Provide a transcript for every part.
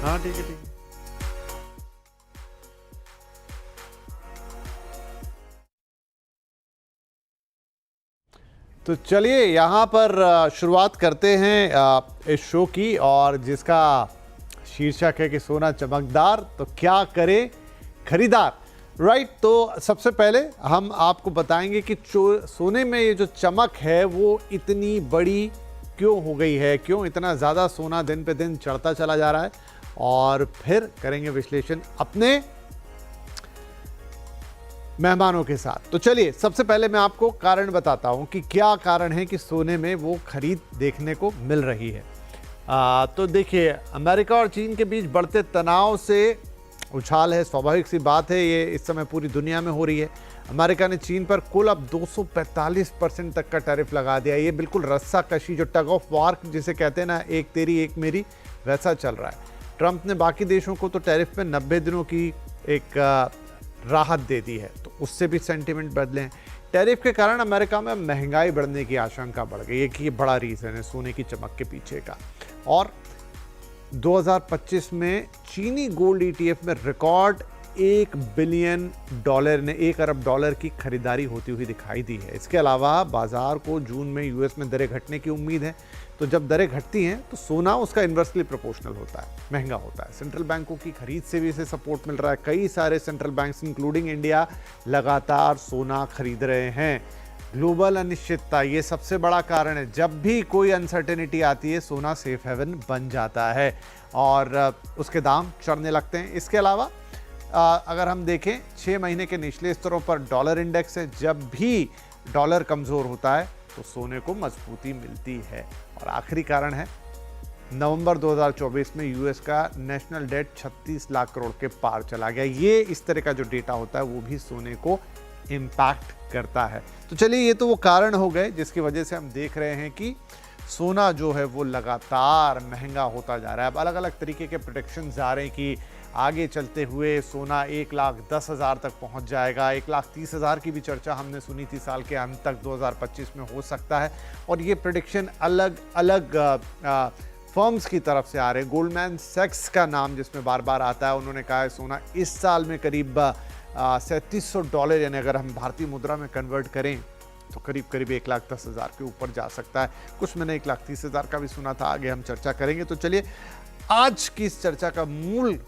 हाँ, ठीक है, ठीक है। तो चलिए यहाँ पर शुरुआत करते हैं इस शो की, और जिसका शीर्षक है कि सोना चमकदार तो क्या करे खरीदार। राइट, तो सबसे पहले हम आपको बताएंगे कि सोने में ये जो चमक है वो इतनी बड़ी क्यों हो गई है, क्यों इतना ज़्यादा सोना दिन पे दिन चढ़ता चला जा रहा है, और फिर करेंगे विश्लेषण अपने मेहमानों के साथ। तो चलिए सबसे पहले मैं आपको कारण बताता हूं कि क्या कारण है कि सोने में वो खरीद देखने को मिल रही है। तो देखिए, अमेरिका और चीन के बीच बढ़ते तनाव से उछाल है, स्वाभाविक सी बात है, ये इस समय पूरी दुनिया में हो रही है। अमेरिका ने चीन पर कुल अब 245% तक का टैरिफ लगा दिया। ये बिल्कुल रस्सा कशी, जो टग ऑफ वार जिसे कहते हैं ना, एक तेरी एक मेरी, वैसा चल रहा है। ट्रंप ने बाकी देशों को तो टैरिफ में 90 दिनों की एक राहत दे दी है, तो उससे भी सेंटिमेंट बदले हैं। टैरिफ के कारण अमेरिका में महंगाई बढ़ने की आशंका बढ़ गई है कि ये बड़ा रीज़न है सोने की चमक के पीछे का। और 2025 में चीनी गोल्ड ईटीएफ में रिकॉर्ड $1 बिलियन ने $1 अरब की खरीदारी होती हुई दिखाई दी है। इसके अलावा बाजार को जून में यूएस में दरें घटने की उम्मीद है, तो जब दरें घटती हैं तो सोना उसका इन्वर्सली प्रोपोर्शनल होता है, महंगा होता है। सेंट्रल बैंकों की खरीद से भी इसे सपोर्ट मिल रहा है। कई सारे सेंट्रल बैंक्स इंक्लूडिंग इंडिया लगातार सोना खरीद रहे हैं। ग्लोबल अनिश्चितता ये सबसे बड़ा कारण है। जब भी कोई अनसर्टेनिटी आती है, सोना सेफ हेवन बन जाता है और उसके दाम चढ़ने लगते हैं। इसके अलावा अगर हम देखें 6 महीने के निचले स्तरों पर डॉलर इंडेक्स है, जब भी डॉलर कमज़ोर होता है तो सोने को मजबूती मिलती है। और आखिरी कारण है, नवंबर 2024 में यूएस का नेशनल डेट 36 लाख करोड़ के पार चला गया। ये इस तरह का जो डेटा होता है वो भी सोने को इम्पैक्ट करता है। तो चलिए, ये तो वो कारण हो गए जिसकी वजह से हम देख रहे हैं कि सोना जो है वो लगातार महंगा होता जा रहा है। अब अलग अलग तरीके के प्रोडिक्शंस आ रहे हैं कि आगे चलते हुए सोना 1,10,000 तक पहुंच जाएगा। 1,30,000 की भी चर्चा हमने सुनी थी साल के अंत तक 2025 में हो सकता है। और ये प्रेडिक्शन अलग अलग फर्म्स की तरफ से आ रहे हैं। गोल्डमैन सैक्स का नाम जिसमें बार बार आता है, उन्होंने कहा है सोना इस साल में करीब $3,700, यानी अगर हम भारतीय मुद्रा में कन्वर्ट करें तो करीब करीब 1,10,000 के ऊपर जा सकता है। कुछ मैंने 1,30,000 का भी सुना था, आगे हम चर्चा करेंगे। तो चलिए, आज की इस चर्चा का मूल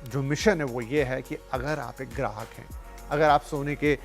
जो मिशन है वो ये है कि अगर आप एक ग्राहक हैं, अगर आप सोने के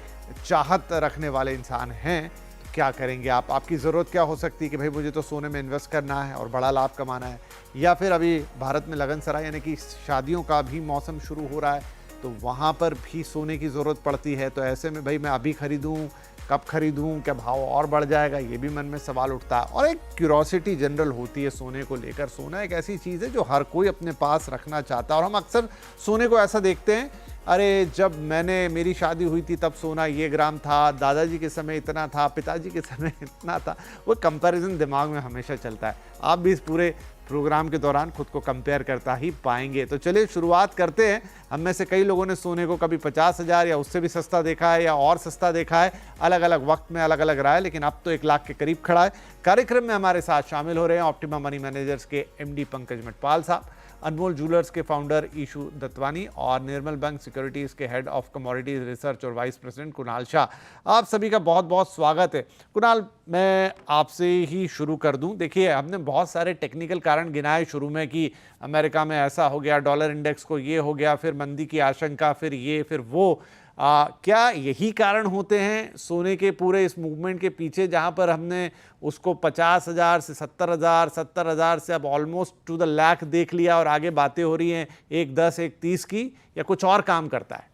चाहत रखने वाले इंसान हैं, तो क्या करेंगे आप? आपकी ज़रूरत क्या हो सकती है कि भाई मुझे तो सोने में इन्वेस्ट करना है और बड़ा लाभ कमाना है, या फिर अभी भारत में लगनसराय यानी कि शादियों का भी मौसम शुरू हो रहा है, तो वहाँ पर भी सोने की ज़रूरत पड़ती है। तो ऐसे में भाई मैं अभी खरीदूँ, कब खरीदूँ, क्या भाव और बढ़ जाएगा, ये भी मन में सवाल उठता है। और एक क्यूरोसिटी जनरल होती है सोने को लेकर। सोना एक ऐसी चीज़ है जो हर कोई अपने पास रखना चाहता है। और हम अक्सर सोने को ऐसा देखते हैं, अरे जब मेरी शादी हुई थी तब सोना ये ग्राम था, दादाजी के समय इतना था, पिताजी के समय इतना था। वो कंपैरिजन दिमाग में हमेशा चलता है। आप भी इस पूरे प्रोग्राम के दौरान खुद को कंपेयर करता ही पाएंगे। तो चलिए शुरुआत करते हैं। हम में से कई लोगों ने सोने को कभी 50,000 या उससे भी सस्ता देखा है या और सस्ता देखा है। अलग अलग वक्त में अलग अलग राय, लेकिन अब तो 1 लाख के करीब खड़ा है। कार्यक्रम में हमारे साथ शामिल हो रहे हैं ऑप्टिमा मनी मैनेजर्स के एमडी पंकज मटपाल साहब, अनमोल ज्वेलर्स के फाउंडर ईशु दत्वानी और निर्मल बैंक सिक्योरिटीज के हेड ऑफ कमोडिटीज रिसर्च और वाइस प्रेसिडेंट कुणाल शाह। आप सभी का बहुत बहुत स्वागत है। कुणाल, मैं आपसे ही शुरू कर दूं। देखिए, हमने बहुत सारे टेक्निकल कारण गिनाए शुरू में कि अमेरिका में ऐसा हो गया, डॉलर इंडेक्स को ये हो गया, फिर मंदी की आशंका, फिर ये फिर वो। क्या यही कारण होते हैं सोने के पूरे इस मूवमेंट के पीछे, जहां पर हमने उसको 50,000 से 70,000, 70,000 से अब ऑलमोस्ट टू द लाख देख लिया और आगे बातें हो रही हैं 1,10, 1,30 की, या कुछ और काम करता है?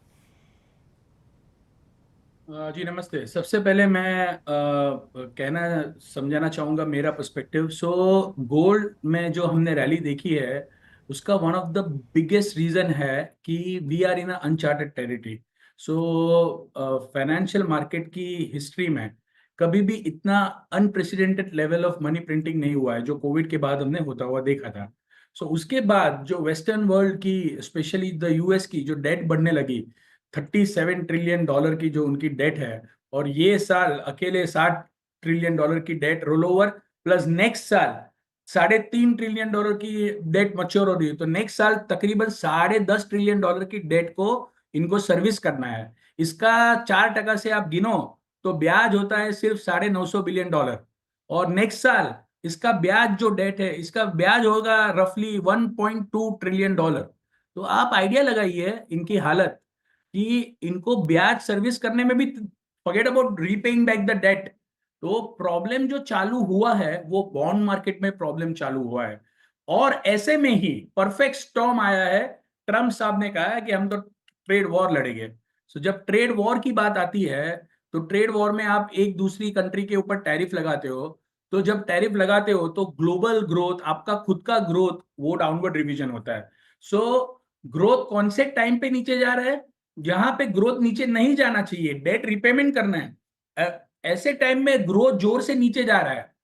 जी नमस्ते। सबसे पहले मैं कहना समझाना चाहूँगा मेरा पर्सपेक्टिव। गोल्ड में जो हमने रैली देखी है उसका one of the biggest reason है कि we are in uncharted territory. Financial market की हिस्ट्री में कभी भी इतना unprecedented level of money printing नहीं हुआ है जो कोविड के बाद हमने होता हुआ देखा था। उसके बाद जो वेस्टर्न वर्ल्ड की, स्पेशली द यूएस की जो डेट बढ़ने लगी, $37 ट्रिलियन की जो उनकी डेट है, और ये साल अकेले $60 ट्रिलियन की debt roll over, plus next साल $3.5 ट्रिलियन की डेट मच्योर हो रही है, तो नेक्स्ट साल तकरीबन $10.5 ट्रिलियन की डेट को इनको सर्विस करना है। इसका 4% से आप गिनो तो ब्याज होता है सिर्फ $950 बिलियन। और नेक्स्ट साल इसका ब्याज जो डेट है, इसका ब्याज होगा रफली $1.2 ट्रिलियन। तो आप आइडिया लगाइए इनकी हालत, कि इनको ब्याज सर्विस करने में भी, forget about repaying back the debt. तो प्रॉब्लम जो चालू हुआ है वो बॉन्ड मार्केट में प्रॉब्लम चालू हुआ है। और ऐसे में ही परफेक्ट स्टॉर्म आया है। ट्रम्प साहब ने कहा है कि हम तो ट्रेड वॉर लड़ेंगे। सो जब ट्रेड वॉर की बात आती है, तो ट्रेड वॉर में आप एक दूसरी कंट्री के ऊपर टैरिफ लगाते हो। तो जब टैरिफ लगाते हो तो ग्लोबल ग्रोथ, आपका खुद का ग्रोथ, वो डाउनवर्ड रिवीजन होता है। सो ग्रोथ कौन से टाइम पे नीचे जा रहा है? जहां पे ग्रोथ नीचे नहीं जाना चाहिए, डेट रिपेमेंट करना है, ऐसे टाइम में ग्रोथ जोर से नीचे जा रहा है।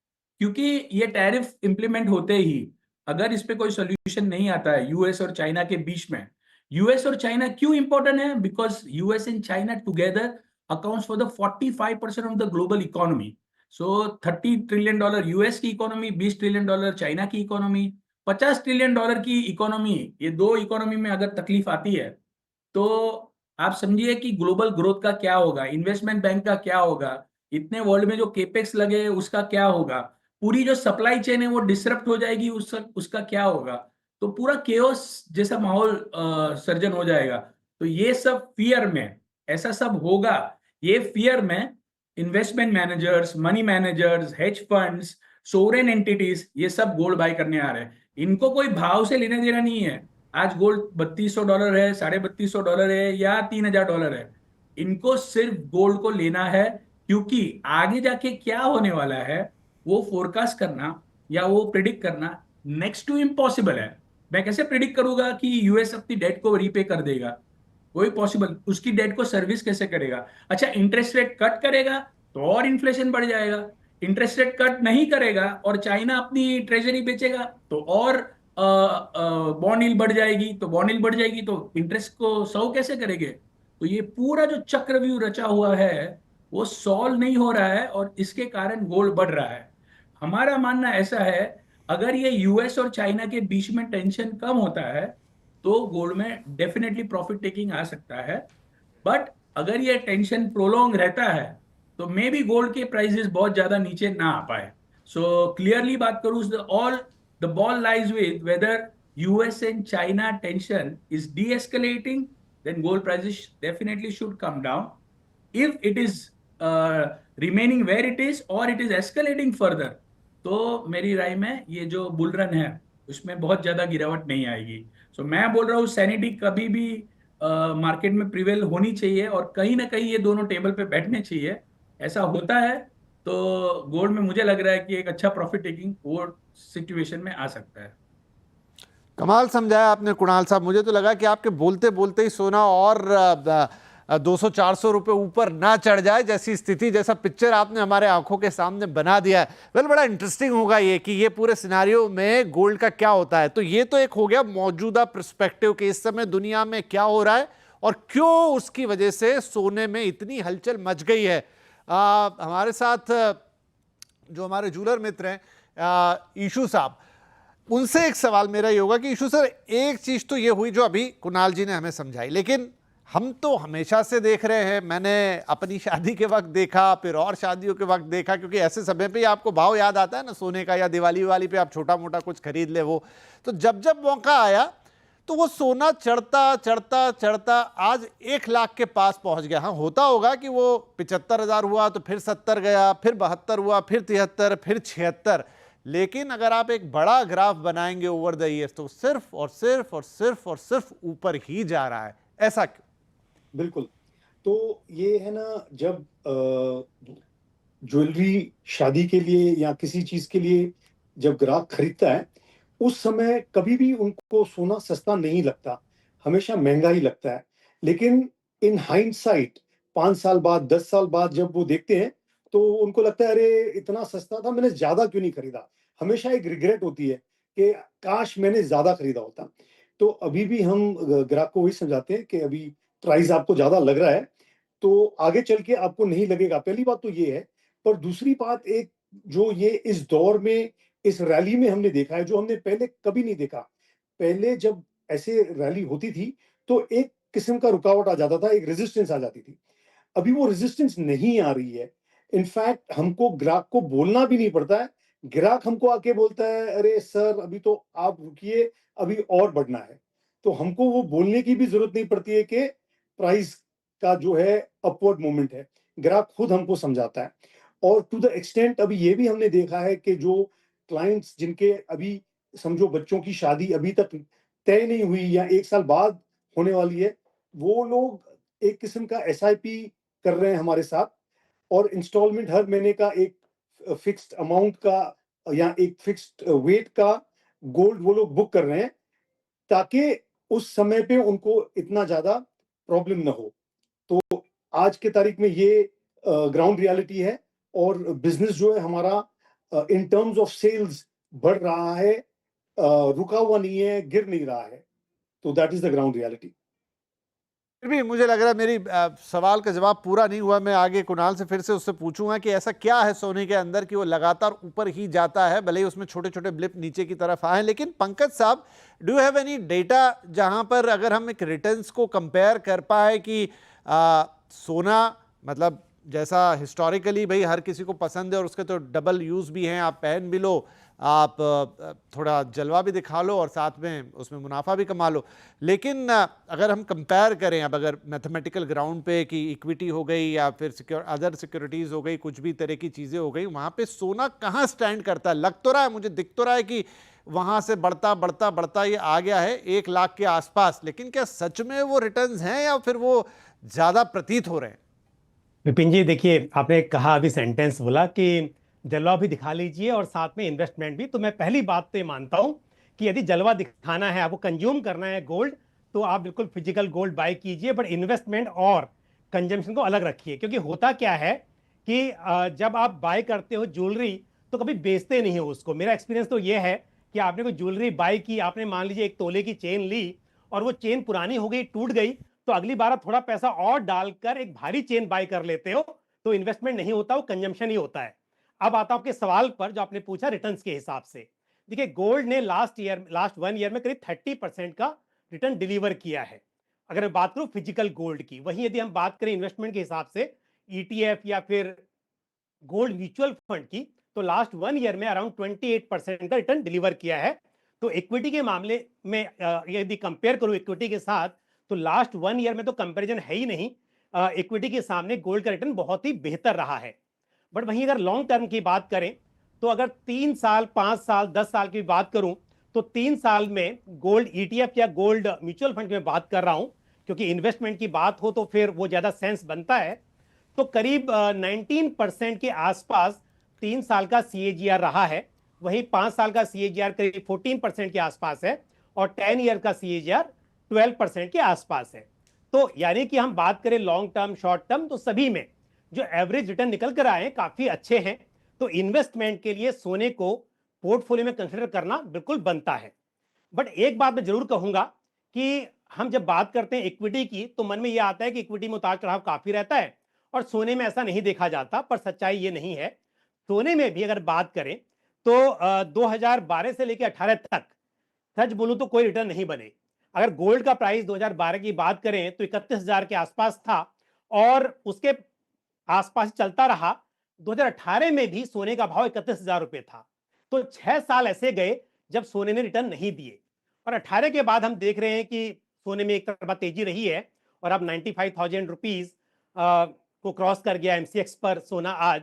क्योंकि ये टैरिफ इंप्लीमेंट होते ही, अगर इस पे कोई सोल्यूशन नहीं आता है यूएस और चाइना के बीच में। यूएस और चाइना क्यों इंपॉर्टेंट है? Because US and China together accounts for the 45% of the global economy. So $30 trillion US की इकोनॉमी, $20 ट्रिलियन चाइना की इकोनॉमी, $50 ट्रिलियन की इकोनॉमी। ये दो इकोनॉमी में अगर तकलीफ आती है, तो आप समझिए कि ग्लोबल ग्रोथ का क्या होगा, इन्वेस्टमेंट बैंक का क्या होगा, इतने वर्ल्ड में जो केपेक्स लगे उसका क्या होगा, पूरी जो सप्लाई चेन है वो डिसरप्ट हो जाएगी, उसका क्या होगा। तो पूरा केओस जैसा माहौल सर्जन हो जाएगा। तो ये सब फियर में, ऐसा सब होगा, ये फियर में investment managers, money managers, hedge funds, sovereign entities, ये सब गोल्ड बाय करने आ रहे हैं। इनको कोई भाव से लेना देना नहीं है। आज गोल्ड $3200 है, $3250 है, या $3000 है। इनको सिर्फ गोल्ड को लेना है, क्योंकि आगे जाके क्या होने वाला है वो फोरकास्ट करना या वो प्रिडिक्ट करना नेक्स्ट टू इम्पॉसिबल है। मैं कैसे प्रिडिक्ट करूंगा कि यूएस अपनी डेट को रीपे कर देगा? वही पॉसिबल, उसकी डेट को सर्विस कैसे करेगा? अच्छा, इंटरेस्ट रेट कट करेगा तो और इन्फ्लेशन बढ़ जाएगा। इंटरेस्ट रेट कट नहीं करेगा और चाइना अपनी ट्रेजरी बेचेगा तो और बॉन्ड यील्ड बढ़ जाएगी। तो बॉन्ड यील्ड बढ़ जाएगी तो इंटरेस्ट को सर्व कैसे करेंगे? तो ये पूरा जो चक्रव्यूह रचा हुआ है वो सॉल्व नहीं हो रहा है, और इसके कारण गोल्ड बढ़ रहा है। हमारा मानना ऐसा है, अगर ये यूएस और चाइना के बीच में टेंशन कम होता है तो गोल्ड में डेफिनेटली प्रॉफिट टेकिंग आ सकता है। बट अगर ये टेंशन प्रोलॉन्ग रहता है तो मे बी गोल्ड के प्राइसेस बहुत ज्यादा नीचे ना आ पाए। सो क्लियरली बात करूं, all the ball lies with whether US and China tension is de escalating, then gold prices definitely should come down. If it is remaining where it is or it is escalating further, तो मेरी राय में ये जो bull run है उसमें बहुत ज्यादा गिरावट नहीं आएगी। सो मैं बोल रहा हूँ सैनिटी कभी भी मार्केट में प्रिवेल होनी चाहिए, और कहीं ना कहीं ये दोनों टेबल पे बैठने चाहिए। ऐसा होता है तो गोल्ड में मुझे लग रहा है कि एक अच्छा प्रॉफिट टेकिंग वो सिचुएशन में आ सकता है। कमाल समझाया आपने कुणाल साहब। मुझे तो लगा कि आपके बोलते बोलते ही सोना और 200-400 रुपए ऊपर ना चढ़ जाए जैसी स्थिति, जैसा पिक्चर आपने हमारे आंखों के सामने बना दिया है। वेल, बड़ा इंटरेस्टिंग होगा ये कि ये पूरे सिनेरियो में गोल्ड का क्या होता है। तो ये तो एक हो गया मौजूदा पर्सपेक्टिव कि इस समय दुनिया में क्या हो रहा है और क्यों उसकी वजह से सोने में इतनी हलचल मच गई है। हमारे साथ जो हमारे जूलर मित्र हैं ईशू साहब, उनसे एक सवाल मेरा ये होगा कि ईशू सर, एक चीज तो ये हुई जो अभी कुणाल जी ने हमें समझाई, लेकिन हम तो हमेशा से देख रहे हैं, मैंने अपनी शादी के वक्त देखा, फिर और शादियों के वक्त देखा, क्योंकि ऐसे समय पे आपको भाव याद आता है ना सोने का, या दिवाली वाली पे आप छोटा मोटा कुछ खरीद ले वो। तो जब जब मौका आया तो वो सोना चढ़ता चढ़ता चढ़ता आज 1 लाख के पास पहुंच गया। हाँ, होता होगा कि वो 75,000 हुआ तो फिर 70 गया, फिर 72 हुआ, फिर 73, फिर 76। लेकिन अगर आप एक बड़ा ग्राफ बनाएंगे ओवर द ईयर्स तो सिर्फ और सिर्फ और सिर्फ और सिर्फ ऊपर ही जा रहा है। ऐसा क्यों? बिल्कुल। तो ये है ना, जब ज्वेलरी शादी के लिए या किसी चीज के लिए जब ग्राहक खरीदता है, उस समय कभी भी उनको सोना सस्ता नहीं लगता, हमेशा महंगा ही लगता है। लेकिन इन हाइंडसाइट 5 साल बाद, 10 साल बाद जब वो देखते हैं तो उनको लगता है, अरे इतना सस्ता था, मैंने ज्यादा क्यों नहीं खरीदा। हमेशा एक रिग्रेट होती है कि काश मैंने ज्यादा खरीदा होता। तो अभी भी हम ग्राहक को वही समझाते हैं कि अभी प्राइस आपको ज्यादा लग रहा है तो आगे चल के आपको नहीं लगेगा। पहली बात तो ये है। पर दूसरी बात, एक जो ये इस दौर में इस रैली में हमने देखा है, जो हमने पहले कभी नहीं देखा। पहले जब ऐसे रैली होती थी, तो एक किस्म का रुकावट आ जाता था, एक रेजिस्टेंस आ जाती थी। अभी वो रेजिस्टेंस नहीं आ रही है। इनफैक्ट हमको ग्राहक को बोलना भी नहीं पड़ता है। ग्राहक हमको आके बोलता है, "अरे सर, अभी तो आप रुकिए, अभी और बढ़ना है।" तो हमको वो बोलने की भी ज़रूरत नहीं पड़ती है कि प्राइस का जो है अपवर्ड मूवमेंट है। ग्राहक खुद हमको समझाता है। और टू द एक्सटेंट अभी ये भी हमने देखा है कि जो क्लाइंट्स जिनके अभी समझो बच्चों की शादी अभी तक तय नहीं हुई या 1 साल बाद होने वाली है, वो लोग एक किस्म का एसआईपी कर रहे हैं हमारे साथ, और इंस्टॉलमेंट हर महीने का एक फिक्स्ड अमाउंट का या एक फिक्स्ड वेट का गोल्ड वो लोग बुक कर रहे हैं, ताकि उस समय पे उनको इतना ज़्यादा प्रॉब्लम ना हो। तो आज के तारीख में ये ग्राउंड रियलिटी है, और बिज़नेस जो है हमारा इन टर्म्स ऑफ सेल्स बढ़ रहा है, रुका हुआ नहीं है, गिर नहीं रहा है। तो that is the ground reality. फिर भी मुझे लग रहा है मेरी सवाल का जवाब पूरा नहीं हुआ। मैं आगे कुणाल से फिर से उससे पूछूंगा कि ऐसा क्या है सोने के अंदर कि वो लगातार ऊपर ही जाता है, भले ही उसमें छोटे छोटे ब्लिप नीचे की तरफ आए। लेकिन पंकज साहब, डू हैव एनी डेटा जहां पर अगर हम एक रिटर्न्स को कंपेयर कर पाए कि सोना, मतलब जैसा हिस्टोरिकली भाई हर किसी को पसंद है और उसके तो डबल यूज़ भी हैं, आप पहन भी लो, आप थोड़ा जलवा भी दिखा लो और साथ में उसमें मुनाफा भी कमा लो। लेकिन अगर हम कंपेयर करें, अब अगर मैथमेटिकल ग्राउंड पे कि इक्विटी हो गई या फिर अदर सिक्योरिटीज़ हो गई, कुछ भी तरह की चीज़ें हो गई, वहाँ पे सोना कहाँ स्टैंड करता है? लग तो रहा है, मुझे दिख तो रहा है कि वहाँ से बढ़ता बढ़ता बढ़ता ये आ गया है 1 लाख के आसपास। लेकिन क्या सच में वो रिटर्न्स हैं या फिर वो ज़्यादा प्रतीत हो रहे हैं? विपिन जी, देखिए, आपने कहा अभी सेंटेंस बोला कि जलवा भी दिखा लीजिए और साथ में इन्वेस्टमेंट भी। तो मैं पहली बात तो ये मानता हूं कि यदि जलवा दिखाना है, आपको कंज्यूम करना है गोल्ड, तो आप बिल्कुल फिजिकल गोल्ड बाय कीजिए, बट इन्वेस्टमेंट और कंजम्पशन को अलग रखिए। क्योंकि होता क्या है कि जब आप बाय करते हो ज्वेलरी, तो कभी बेचते नहीं हो उसको। मेरा एक्सपीरियंस तो ये है कि आपने कोई ज्वेलरी बाय की, आपने मान लीजिए 1 तोले की चेन ली और वो चेन पुरानी हो गई, टूट गई, तो अगली बार आप थोड़ा पैसा और डालकर एक भारी चेन बाय कर लेते हो। तो इन्वेस्टमेंट नहीं होता, वो कंजम्पशन ही होता है। अब आता हूं आपके सवाल पर जो आपने पूछा रिटर्न्स के हिसाब से। देखिए, गोल्ड ने लास्ट 1 ईयर में करीब 30% का रिटर्न डिलीवर किया है, अगर मैं बात करूं फिजिकल गोल्ड की। वहीं यदि हम बात करें इन्वेस्टमेंट के हिसाब से, ईटीएफ या फिर गोल्ड म्यूचुअल फंड की, तो लास्ट 1 ईयर में अराउंड 28% का रिटर्न डिलीवर किया है। तो इक्विटी के मामले में यदि कंपेयर करूं इक्विटी के साथ, तो लास्ट 1 ईयर में तो कंपैरिजन है ही नहीं। इक्विटी के सामने गोल्ड का रिटर्न बहुत ही बेहतर रहा है। बट वहीं अगर लॉन्ग टर्म की बात करें, तो अगर 3 साल, 5 साल, 10 साल की बात करूं, तो 3 साल में गोल्ड ईटीएफ या गोल्ड म्यूचुअल फंड की मैं बात कर रहा हूं, क्योंकि इन्वेस्टमेंट की बात हो तो फिर वो ज्यादा सेंस बनता है। तो करीब 19% के आसपास 3 साल का सीएजीआर रहा है। वहीं 5 साल का सीएजीआर करीब 14% के आसपास है, और 10 ईयर का सीएजीआर 12% के आसपास है। तो यानी कि हम बात करें लॉन्ग टर्म, शॉर्ट टर्म, तो सभी में जो एवरेज रिटर्न निकल कर आए काफी अच्छे हैं। तो इन्वेस्टमेंट के लिए सोने को पोर्टफोलियो में कंसिडर करना बिल्कुल बनता है। बट एक बात मैं जरूर कहूंगा कि हम जब बात करते हैं इक्विटी की, तो मन में यह आता है कि इक्विटी में उतार चढ़ाव काफी रहता है और सोने में ऐसा नहीं देखा जाता, पर सच्चाई ये नहीं है। सोने में भी अगर बात करें, तो 2012 से लेकर 18 तक सच बोलूं तो कोई रिटर्न नहीं बने। अगर गोल्ड का प्राइस 2012 की बात करें तो 31,000 के आसपास था, और उसके आसपास चलता रहा। 2018 में भी सोने का भाव 31,000 रुपए था। तो 6 साल ऐसे गए जब सोने ने रिटर्न नहीं दिए, और 18 के बाद हम देख रहे हैं कि सोने में एक तरफा तेजी रही है, और अब 95,000 रुपीज को क्रॉस कर गया एमसीएक्स पर सोना आज।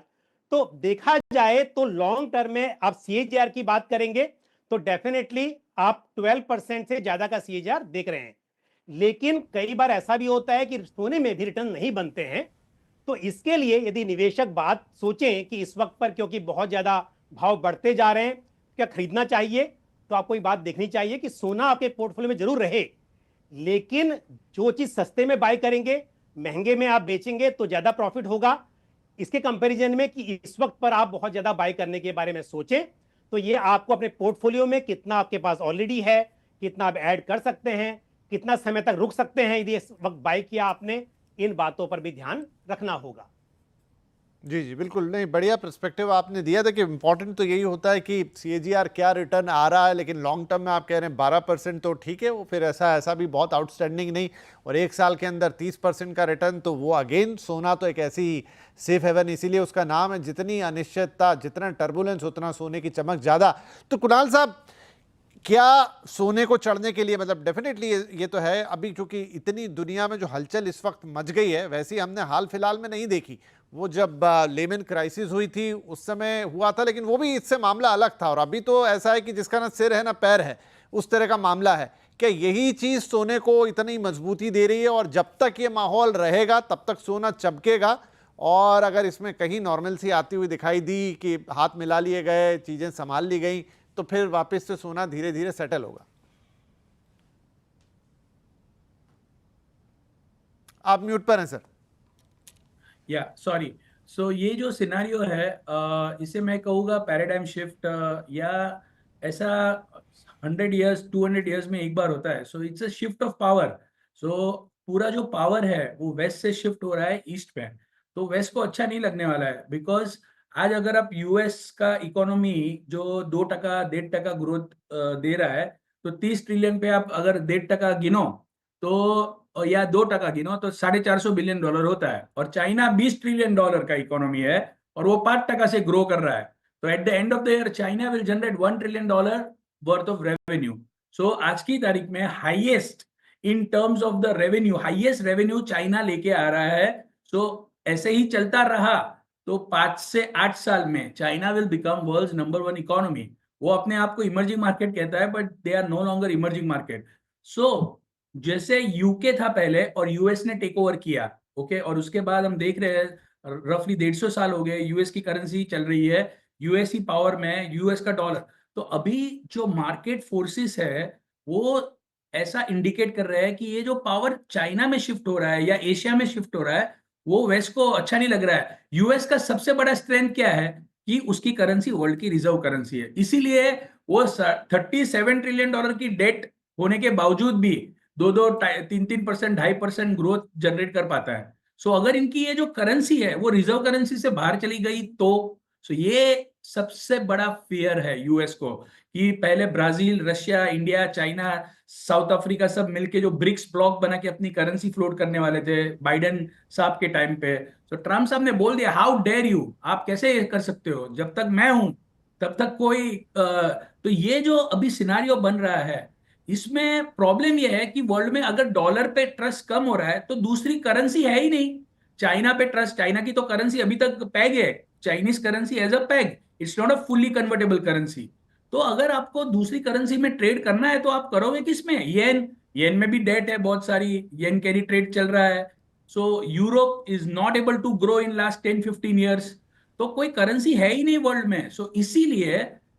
तो देखा जाए तो लॉन्ग टर्म में आप सीएजीआर की बात करेंगे, तो डेफिनेटली आप 12% से ज्यादा का सीएजीआर देख रहे हैं। लेकिन कई बार ऐसा भी होता है कि सोने में भी रिटर्न नहीं बनते हैं। तो इसके लिए यदि निवेशक बात सोचें कि इस वक्त पर क्योंकि बहुत ज्यादा भाव बढ़ते जा रहे हैं, क्या खरीदना चाहिए, तो आपको ये बात देखनी चाहिए कि सोना आपके पोर्टफोलियो में जरूर रहे, लेकिन जो चीज सस्ते में बाय करेंगे, महंगे में आप बेचेंगे तो ज्यादा प्रॉफिट होगा। इसके कंपैरिजन में कि इस वक्त पर आप बहुत ज्यादा बाय करने के बारे में सोचें, तो ये आपको अपने पोर्टफोलियो में कितना आपके पास ऑलरेडी है, कितना आप ऐड कर सकते हैं, कितना समय तक रुक सकते हैं यदि इस वक्त बाय किया आपने, इन बातों पर भी ध्यान रखना होगा। जी जी बिल्कुल, नहीं बढ़िया पर्सपेक्टिव आपने दिया। देखिए इंपॉर्टेंट तो यही होता है कि सीएजीआर क्या रिटर्न आ रहा है, लेकिन लॉन्ग टर्म में आप कह रहे हैं 12% तो ठीक है, वो फिर ऐसा ऐसा भी बहुत आउटस्टैंडिंग नहीं, और एक साल के अंदर 30% का रिटर्न, तो वो अगेन सोना तो एक ऐसी सेफ हेवन, इसीलिए उसका नाम है। जितनी अनिश्चितता, जितना टर्बुलेंस, उतना सोने की चमक ज़्यादा। तो कुणाल साहब, क्या सोने को चढ़ने के लिए, मतलब डेफिनेटली ये तो है, अभी क्योंकि इतनी दुनिया में जो हलचल इस वक्त मच गई है, वैसे ही हमने हाल फिलहाल में नहीं देखी। वो जब लेमन क्राइसिस हुई थी उस समय हुआ था, लेकिन वो भी इससे मामला अलग था। और अभी तो ऐसा है कि जिसका ना सिर है ना पैर है, उस तरह का मामला है। क्या यही चीज़ सोने को इतनी मजबूती दे रही है, और जब तक ये माहौल रहेगा तब तक सोना चमकेगा? और अगर इसमें कहीं नॉर्मलसी आती हुई दिखाई दी कि हाथ मिला लिए गए, चीज़ें संभाल ली गई, तो फिर वापस से सोना धीरे धीरे सेटल होगा? आप म्यूट पर हैं सर। या सॉरी। सो ये जो सिनारियो है, इसे मैं कहूँगा पैराडाइम शिफ्ट, या ऐसा 100 इयर्स 200 इयर्स में एक बार होता है। So it's a shift of power. So पूरा जो पावर है वो वेस्ट से शिफ्ट हो रहा है ईस्ट में। तो वेस्ट को अच्छा नहीं लगने वाला है, बिकॉज आज अगर आप यूएस का इकोनॉमी जो 2% 1.5% ग्रोथ दे रहा है, तो 30 ट्रिलियन पे आप अगर 1.5% गिनो तो, या 2% गिनो तो $450 बिलियन होता है। और चाइना $20 ट्रिलियन का इकोनॉमी है, और वो 5% से ग्रो कर रहा है। तो at the end of the year China will generate $1 trillion worth of revenue. So आज की तारीख में highest in terms of the revenue, highest revenue China लेके आ रहा है। सो ऐसे ही चलता रहा तो 5 से 8 साल में China will become world number 1 economy. वो अपने आप को इमर्जिंग मार्केट कहता है, but they are no longer emerging market. So जैसे यूके था पहले और यूएस ने टेक ओवर किया, ओके, और उसके बाद हम देख रहे हैं रफली 150 साल हो गए यूएस की करेंसी चल रही है, यूएस ही पावर में, यूएस का डॉलर। तो अभी जो मार्केट फोर्सेस है वो ऐसा इंडिकेट कर रहे हैं कि ये जो पावर चाइना में शिफ्ट हो रहा है या एशिया में शिफ्ट हो रहा है, वो वेस्ट को अच्छा नहीं लग रहा है। यूएस का सबसे बड़ा स्ट्रेंथ क्या है कि उसकी करेंसी वर्ल्ड की रिजर्व करेंसी है, इसीलिए वो $37 ट्रिलियन की डेट होने के बावजूद भी 2-3% 2.5% ग्रोथ जनरेट कर पाता है। सो अगर इनकी ये जो करेंसी है वो रिजर्व करेंसी से बाहर चली गई तो, सो ये सबसे बड़ा फियर है यूएस को, कि पहले Brazil, Russia, India, China, south Africa सब मिलके जो ब्रिक्स ब्लॉक बना के अपनी करेंसी फ्लोट करने वाले थे बाइडेन साहब के टाइम पे। तो ट्रम्प साहब ने बोल दिया, हाउ डेयर यू, आप कैसे कर सकते हो, जब तक मैं हूं तब तक कोई तो ये जो अभी सिनारियो बन रहा है, इसमें प्रॉब्लम यह है कि वर्ल्ड में अगर डॉलर पे ट्रस्ट कम हो रहा है तो दूसरी करेंसी है ही नहीं। चाइना पे ट्रस्ट, चाइना की तो करेंसी अभी तक पैग है, Chinese currency as a peg, it's not a fully convertible currency. तो अगर आपको दूसरी करेंसी में ट्रेड करना है तो आप करोगे किसमें? येन, येन में भी डेट है बहुत सारी, येन कैरी ट्रेड चल रहा है। So Europe is not able to grow in last 10-15 years. तो कोई करेंसी है ही नहीं वर्ल्ड में। सो इसीलिए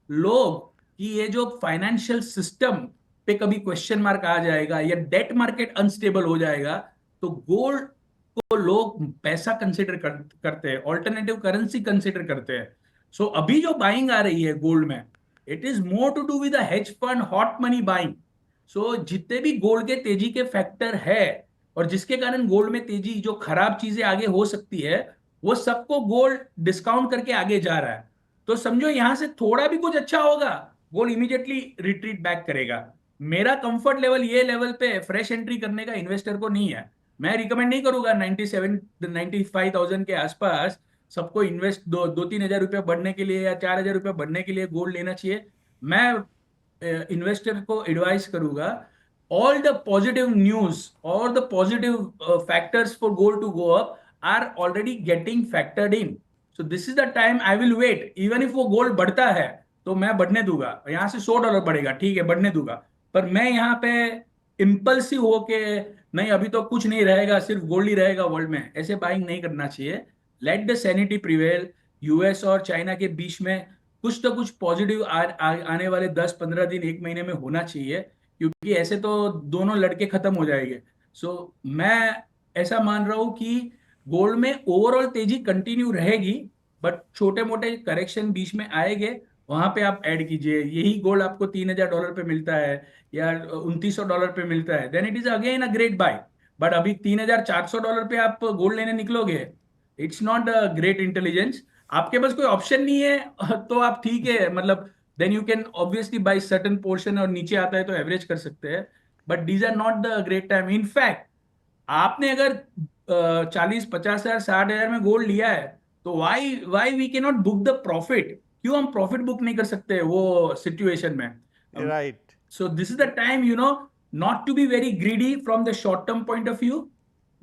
लोग, कि ये जो फाइनेंशियल सिस्टम पे कभी क्वेश्चन मार्क आ जाएगा या डेट मार्केट अनस्टेबल हो जाएगा, तो गोल्ड को लोग पैसा कंसिडर करते हैं, ऑल्टरनेटिव करेंसी कंसिडर करते हैं। सो अभी जो बाइंग आ रही है गोल्ड में, it is more to do with hedge fund hot money buying. So जितने भी गोल्ड के तेजी के फैक्टर है और जिसके कारण गोल्ड में तेजी, जो खराब चीजें आगे हो सकती है, वो सबको गोल्ड डिस्काउंट करके आगे जा रहा है। तो समझो यहां से थोड़ा भी कुछ अच्छा होगा, गोल्ड इमीडिएटली रिट्रीट बैक करेगा। मेरा कंफर्ट लेवल ये लेवल पे फ्रेश एंट्री करने का इन्वेस्टर को नहीं है। मैं रिकमेंड नहीं करूंगा 97-95,000 के आसपास सबको इन्वेस्ट 2-3 हजार रुपया बढ़ने के लिए या 4 हजार रुपया बढ़ने के लिए गोल्ड लेना चाहिए। मैं इन्वेस्टर को एडवाइस करूंगा, ऑल द पॉजिटिव न्यूज और the positive factors for gold to go up are already getting factored in. So this is the time I will wait, even if वो गोल्ड बढ़ता है तो मैं बढ़ने दूंगा, यहां से $100 बढ़ेगा ठीक है बढ़ने दूंगा, पर मैं यहाँ पे इम्पल्सिव होके नहीं अभी तो कुछ नहीं रहेगा सिर्फ गोल्ड ही रहेगा वर्ल्ड में, ऐसे बाइंग नहीं करना चाहिए। Let the sanity prevail. US और चाइना के बीच में कुछ तो कुछ पॉजिटिव आने वाले 10-15 दिन, एक महीने में होना चाहिए, क्योंकि ऐसे तो दोनों लड़के खत्म हो जाएंगे। सो मैं ऐसा मान रहा हूं कि गोल्ड में ओवरऑल तेजी कंटिन्यू रहेगी, बट छोटे मोटे करेक्शन बीच में आएंगे, वहां पे आप ऐड कीजिए। यही गोल्ड आपको $3,000 पे मिलता है या $2,900 पे मिलता है, then it is again a great buy. But अभी $3,400 पे आप गोल्ड लेने निकलोगे, it's not a great intelligence. आपके पास कोई ऑप्शन नहीं है तो आप ठीक है, मतलब then you can obviously by certain portion, और नीचे आता है तो एवरेज कर सकते हैं, but these are not the great time. In fact आपने अगर 40-50 हजार 60 हजार में गोल्ड लिया है, तो why why we can not book the profit? क्यों हम प्रॉफिट बुक नहीं कर सकते वो सिचुएशन में? Right. So this is the time, not to be very greedy from the short-term point of view.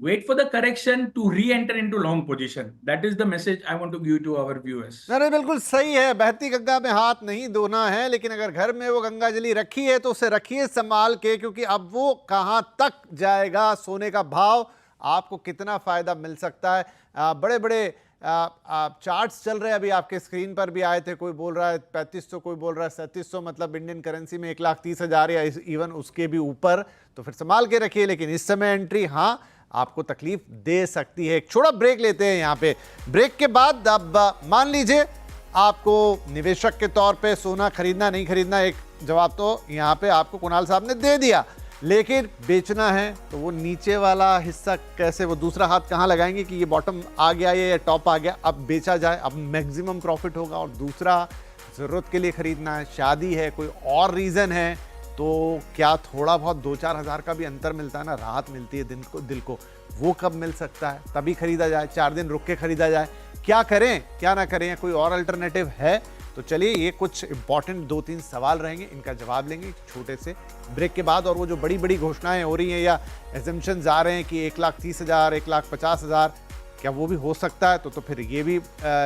Wait for the correction to re-enter into long position. That is the message I want to give to our viewers. अरे बिल्कुल सही है, बहती गंगा में हाथ नहीं धोना है, लेकिन अगर घर में वो गंगा जली रखी है तो उसे रखिए संभाल के, क्योंकि अब वो कहाँ तक जाएगा, सोने का भाव आपको कितना फायदा मिल सकता है। बड़े बड़े चार्ट्स चल रहे हैं, अभी आपके स्क्रीन पर भी आए थे, कोई बोल रहा है 3500, कोई बोल रहा है 3700, मतलब इंडियन करेंसी में 1,30,000 या इवन उसके भी ऊपर, तो फिर संभाल के रखिए। लेकिन इस समय एंट्री हाँ आपको तकलीफ दे सकती है। एक छोटा ब्रेक लेते हैं यहाँ पे। ब्रेक के बाद अब मान लीजिए आपको निवेशक के तौर पे सोना खरीदना नहीं खरीदना, एक जवाब तो यहाँ पे आपको कुणाल साहब ने दे दिया, लेकिन बेचना है तो वो नीचे वाला हिस्सा कैसे, वो दूसरा हाथ कहाँ लगाएंगे कि ये बॉटम आ गया या टॉप आ गया, अब बेचा जाए, अब मैक्सिमम प्रॉफिट होगा। और दूसरा ज़रूरत के लिए खरीदना है, शादी है, कोई और रीज़न है, तो क्या थोड़ा बहुत 2-4 हज़ार का भी अंतर मिलता है ना, राहत मिलती है दिल को, वो कब मिल सकता है? तभी खरीदा जाए, 4 दिन रुक के खरीदा जाए। क्या करें क्या ना करें, या कोई और अल्टरनेटिव है? तो चलिए ये कुछ इंपॉर्टेंट 2-3 सवाल रहेंगे, इनका जवाब लेंगे छोटे से ब्रेक के बाद। और वो जो बड़ी बड़ी घोषणाएं हो रही हैं या एजम्पशंस आ रहे हैं कि 1,30,000 1,50,000, क्या वो भी हो सकता है? तो फिर ये भी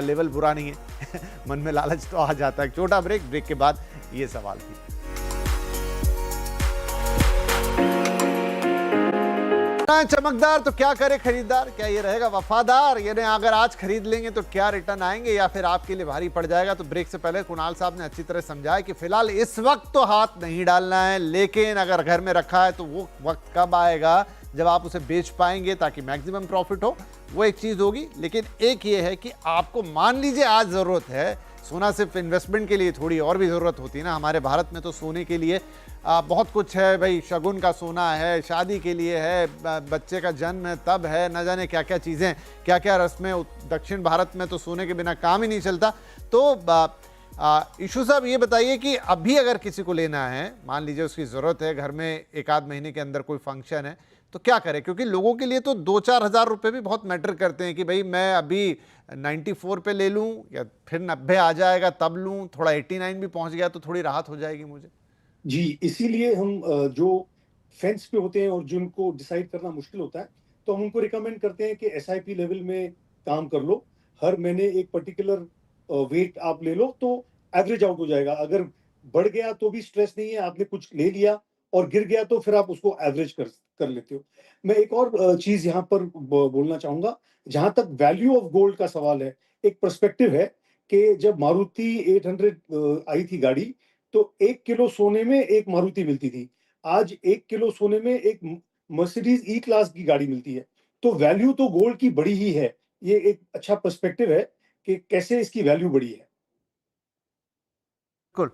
लेवल बुरा नहीं है मन में लालच तो आ जाता है। छोटा ब्रेक के बाद ये सवाल भी। चमकदार तो क्या करे खरीदार, क्या ये रहेगा वफादार? यानी अगर आज खरीद लेंगे तो क्या रिटर्न आएंगे या फिर आपके लिए भारी पड़ जाएगा? तो ब्रेक से पहले कुणाल साहब ने अच्छी तरह समझाया कि फिलहाल इस वक्त तो हाथ नहीं डालना है, लेकिन अगर घर में रखा है तो वो वक्त कब आएगा जब आप उसे बेच पाएंगे ताकि मैक्सिमम प्रॉफिट हो, वो एक चीज होगी। लेकिन एक ये है कि आपको मान लीजिए आज जरूरत है, सोना सिर्फ इन्वेस्टमेंट के लिए, थोड़ी और भी ज़रूरत होती है ना। हमारे भारत में तो सोने के लिए बहुत कुछ है भाई, शगुन का सोना है, शादी के लिए है, बच्चे का जन्म है तब है, न जाने क्या क्या चीज़ें, क्या क्या रस्में। दक्षिण भारत में तो सोने के बिना काम ही नहीं चलता। तो इशू साहब ये बताइए कि अभी अगर किसी को लेना है, मान लीजिए उसकी ज़रूरत है, घर में 1-आध महीने के अंदर कोई फंक्शन है, तो क्या करें? क्योंकि लोगों के लिए तो 2-4 हज़ार रुपये भी बहुत मैटर करते हैं कि भाई मैं अभी 94 पे ले लूं या फिर 90 आ जाएगा तब लूं, थोड़ा 89 भी पहुंच गया तो थोड़ी राहत हो जाएगी मुझे। जी, इसीलिए हम जो फेंस पे होते हैं और जिनको डिसाइड करना मुश्किल होता है, तो हम उनको रिकमेंड करते हैं कि एसआईपी लेवल में काम कर लो। हर महीने एक पर्टिकुलर वेट आप ले लो तो एवरेज आउट हो जाएगा। अगर बढ़ गया तो भी स्ट्रेस नहीं है, आपने कुछ ले लिया और गिर गया तो फिर आप उसको एवरेज कर लेते हो। मैं एक और चीज यहाँ पर बोलना चाहूंगा, जहां तक वैल्यू ऑफ गोल्ड का सवाल है, एक पर्सपेक्टिव है कि जब मारुति 800 आई थी गाड़ी, तो 1 किलो सोने में एक मारुति मिलती थी। आज 1 किलो सोने में एक मर्सिडीज ई क्लास की गाड़ी मिलती है। तो वैल्यू तो गोल्ड की बड़ी ही है। ये एक अच्छा पर्सपेक्टिव है कि कैसे इसकी वैल्यू बढ़ी है। बिल्कुल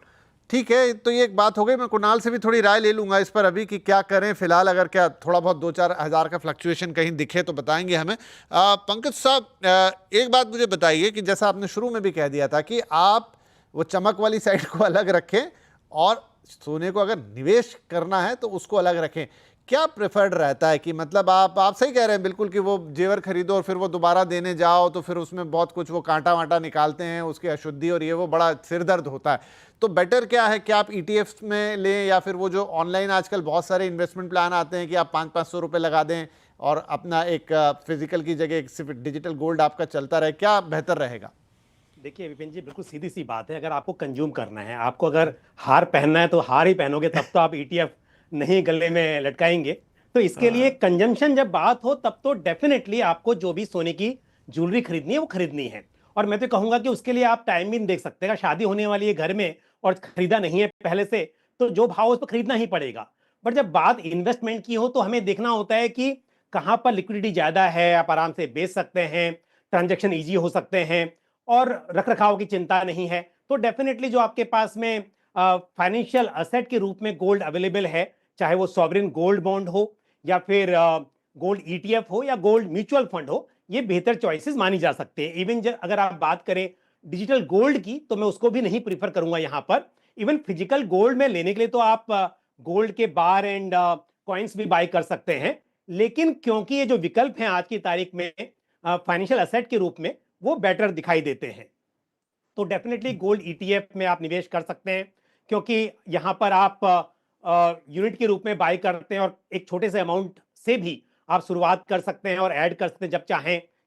ठीक है, तो ये एक बात हो गई। मैं कुणाल से भी थोड़ी राय ले लूंगा इस पर अभी कि क्या करें फिलहाल, अगर क्या थोड़ा बहुत 2-4 हज़ार का फ्लक्चुएशन कहीं दिखे तो बताएंगे हमें। पंकज साहब एक बात मुझे बताइए कि जैसा आपने शुरू में भी कह दिया था कि आप वो चमक वाली साइड को अलग रखें और सोने को अगर निवेश करना है तो उसको अलग रखें, क्या प्रेफर्ड रहता है? कि मतलब आप सही कह रहे हैं बिल्कुल कि वो जेवर खरीदो और फिर वो दोबारा देने जाओ तो फिर उसमें बहुत कुछ वो कांटा वांटा निकालते हैं, उसकी अशुद्धि और ये वो बड़ा सिर दर्द होता है। तो बेटर क्या है कि आप ETFs में लें या फिर वो जो ऑनलाइन आजकल बहुत सारे इन्वेस्टमेंट प्लान आते हैं कि आप 500-500 रुपये लगा दें और अपना एक फिजिकल की जगह एक सिर्फ डिजिटल गोल्ड आपका चलता रहे, क्या बेहतर रहेगा? देखिए विपिन जी, बिल्कुल सीधी सी बात है। अगर आपको कंज्यूम करना है, आपको अगर हार पहनना है तो हार ही पहनोगे, तब तो आप ETF नहीं गले में लटकाएंगे। तो इसके लिए कंजम्पशन जब बात हो तब तो डेफिनेटली आपको जो भी सोने की ज्वेलरी खरीदनी है वो खरीदनी है। और मैं तो कहूंगा कि उसके लिए आप टाइम भी देख सकते हैं। शादी होने वाली है घर में और खरीदा नहीं है पहले से, तो जो भाव उस पर खरीदना ही पड़ेगा। बट जब बात इन्वेस्टमेंट की हो तो हमें देखना होता है कि कहां पर लिक्विडिटी ज्यादा है, आप आराम से बेच सकते हैं, ट्रांजेक्शन ईजी हो सकते हैं और रख रखाव की चिंता नहीं है। तो डेफिनेटली जो आपके पास में फाइनेंशियल असेट के रूप में गोल्ड अवेलेबल है, चाहे वो सॉवरेन गोल्ड बॉन्ड हो या फिर गोल्ड ETF हो या गोल्ड म्यूचुअल फंड हो, ये बेहतर चॉइसेस मानी जा सकते हैं। इवन अगर आप बात करें डिजिटल गोल्ड की, तो मैं उसको भी नहीं प्रीफर करूंगा यहाँ पर। इवन फिजिकल गोल्ड में लेने के लिए तो आप गोल्ड के बार एंड कॉइन्स भी बाय कर सकते हैं, लेकिन क्योंकि ये जो विकल्प हैं आज की तारीख में फाइनेंशियल एसेट के रूप में, वो बेटर दिखाई देते हैं। तो डेफिनेटली गोल्ड ईटीएफ में आप निवेश कर सकते हैं, क्योंकि यहाँ पर आप यूनिट के रूप में बाय करते हैं और एक छोटे से अमाउंट से भी आप शुरुआत कर सकते हैं और ऐड कर सकते हैं,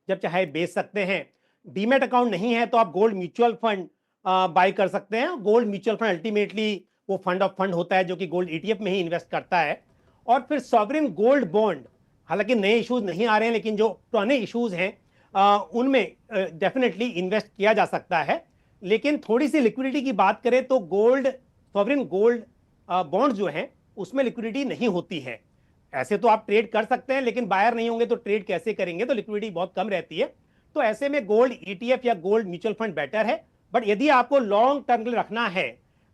जब चाहे बेच सकते हैं। डीमैट अकाउंट नहीं है तो आप गोल्ड म्यूचुअल फंड बाय कर सकते हैं। गोल्ड म्यूचुअल फंड अल्टीमेटली वो फंड ऑफ फंड होता है जो कि गोल्ड ईटीएफ में ही इन्वेस्ट करता है। और फिर सॉवरेन गोल्ड बॉन्ड, हालांकि नए इश्यूज नहीं आ रहे हैं, लेकिन जो पुराने इश्यूज हैं उनमें डेफिनेटली इन्वेस्ट किया जा सकता है। लेकिन थोड़ी सी लिक्विडिटी की बात करें तो सॉवरेन गोल्ड बॉन्ड जो हैं उसमें लिक्विडिटी नहीं होती है। ऐसे तो आप ट्रेड कर सकते हैं, लेकिन बायर नहीं होंगे तो ट्रेड कैसे करेंगे, तो लिक्विडिटी बहुत कम रहती है। तो ऐसे में गोल्ड ईटीएफ या गोल्ड म्यूचुअल फंड बेटर है। बट यदि आपको लॉन्ग टर्म के लिए रखना है,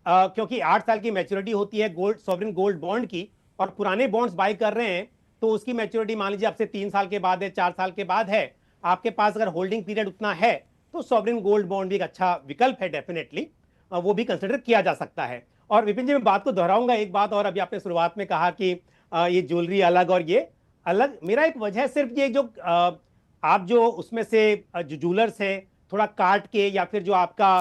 क्योंकि 8 साल की मैच्योरिटी होती है सॉवरेन गोल्ड बॉन्ड की, और पुराने बॉन्ड्स बाय कर रहे हैं तो उसकी मैच्योरिटी मान लीजिए आपसे 3 साल के बाद है, 4 साल के बाद है, आपके पास अगर होल्डिंग पीरियड उतना है तो सॉवरेन गोल्ड बॉन्ड भी एक अच्छा विकल्प है। डेफिनेटली वो भी कंसिडर किया जा सकता है। और विपिन जी, मैं बात को दोहराऊंगा एक बात और। अभी आपने शुरुआत में कहा कि ये ज्वेलरी अलग और ये अलग, मेरा एक वजह सिर्फ ये जो आप जो उसमें से जो ज्वेलर्स हैं थोड़ा काट के, या फिर जो आपका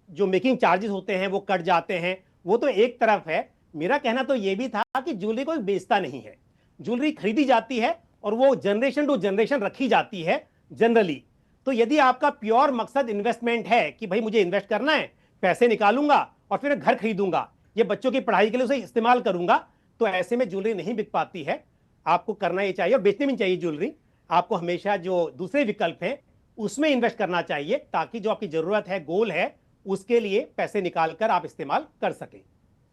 जो मेकिंग चार्जेस होते हैं वो कट जाते हैं, वो तो एक तरफ है। मेरा कहना तो ये भी था कि ज्वेलरी कोई बेचता नहीं है, ज्वेलरी खरीदी जाती है और वो जनरेशन टू जनरेशन रखी जाती है जनरली। तो यदि आपका प्योर मकसद इन्वेस्टमेंट है कि भाई मुझे इन्वेस्ट करना है, पैसे निकालूंगा और फिर घर खरीदूंगा, ये बच्चों की पढ़ाई के लिए उसे इस्तेमाल करूंगा, तो ऐसे में ज्वेलरी नहीं बिक पाती है। आपको करना ये चाहिए और बेचनी भी चाहिए ज्वेलरी। आपको हमेशा जो दूसरे विकल्प हैं उसमें इन्वेस्ट करना चाहिए, ताकि जो आपकी जरूरत है, गोल है, उसके लिए पैसे निकालकर आप इस्तेमाल कर सकें।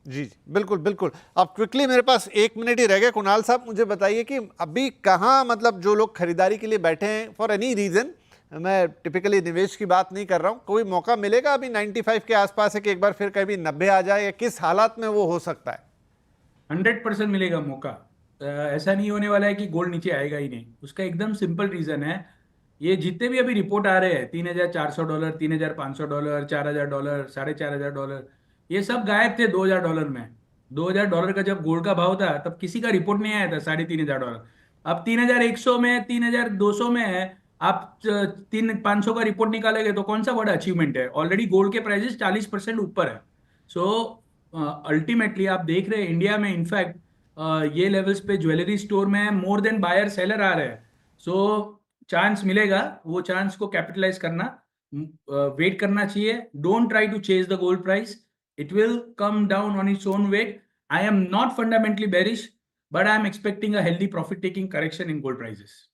जी जी, बिल्कुल बिल्कुल। अब क्विकली, मेरे पास 1 मिनट ही रह गया। कुणाल साहब, मुझे बताइए कि अभी कहाँ, मतलब जो लोग खरीदारी के लिए बैठे हैं फॉर एनी रीजन, मैं टिपिकली निवेश की बात नहीं कर रहा हूँ, कोई मौका मिलेगा अभी 95 के आसपास है कि एक बार फिर कभी 90 आ जाए, या किस हालात में वो हो सकता है? 100% मिलेगा मौका। ऐसा नहीं होने वाला है कि गोल्ड नीचे आएगा ही नहीं। उसका एकदम सिंपल रीजन है, ये जितने भी अभी रिपोर्ट आ रहे हैं, $3,400, $3,500, $4,000, $4,500, ये सब गायब थे $2,000 में। $2,000 का जब गोल्ड का भाव था तब किसी का रिपोर्ट नहीं आया था $3,500। अब 3,100 में, 3,200 में है। आप 3,500 का रिपोर्ट निकालेंगे तो कौन सा बड़ा अचीवमेंट है? ऑलरेडी गोल्ड के प्राइसेस 40% ऊपर है। सो अल्टीमेटली आप देख रहे हैं इंडिया में इनफैक्ट ये लेवल्स पे ज्वेलरी स्टोर में मोर देन बायर सेलर आ रहे हैं। सो चांस मिलेगा, वो चांस को कैपिटलाइज करना, वेट करना चाहिए। Don't try to chase the gold price, it will come down on its own weight. I am not fundamentally bearish, but I am expecting a healthy profit taking correction in gold prices.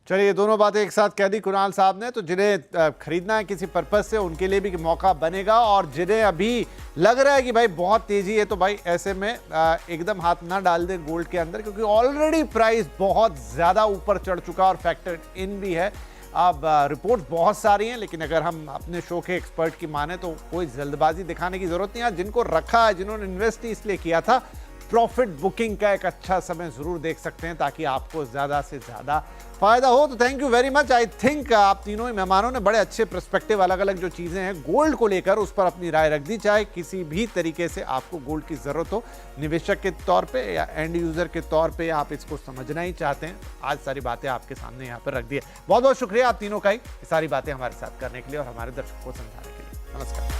चलिए, ये दोनों बातें एक साथ कह दी कुणाल साहब ने। तो जिन्हें खरीदना है किसी पर्पज से, उनके लिए भी मौका बनेगा, और जिन्हें अभी लग रहा है कि भाई बहुत तेजी है, तो भाई ऐसे में एकदम हाथ ना डाल दे गोल्ड के अंदर, क्योंकि ऑलरेडी प्राइस बहुत ज़्यादा ऊपर चढ़ चुका और फैक्टर इन भी है। अब रिपोर्ट बहुत सारी हैं, लेकिन अगर हम अपने शो के एक्सपर्ट की माने तो कोई जल्दबाजी दिखाने की ज़रूरत नहीं है। जिनको रखा है, जिन्होंने इन्वेस्ट ही इसलिए किया था, प्रॉफिट बुकिंग का एक अच्छा समय ज़रूर देख सकते हैं, ताकि आपको ज़्यादा से ज़्यादा फ़ायदा हो। तो thank you very much. I think आप तीनों ही मेहमानों ने बड़े अच्छे पर्सपेक्टिव, अलग अलग जो चीज़ें हैं गोल्ड को लेकर, उस पर अपनी राय रख दी। चाहे किसी भी तरीके से आपको गोल्ड की ज़रूरत हो, निवेशक के तौर पे या एंड यूज़र के तौर पे, आप इसको समझना ही चाहते हैं, आज सारी बातें आपके सामने यहाँ पर रख दी है। बहुत बहुत शुक्रिया आप तीनों का ही सारी बातें हमारे साथ करने के लिए और हमारे दर्शकों को समझाने के लिए। नमस्कार।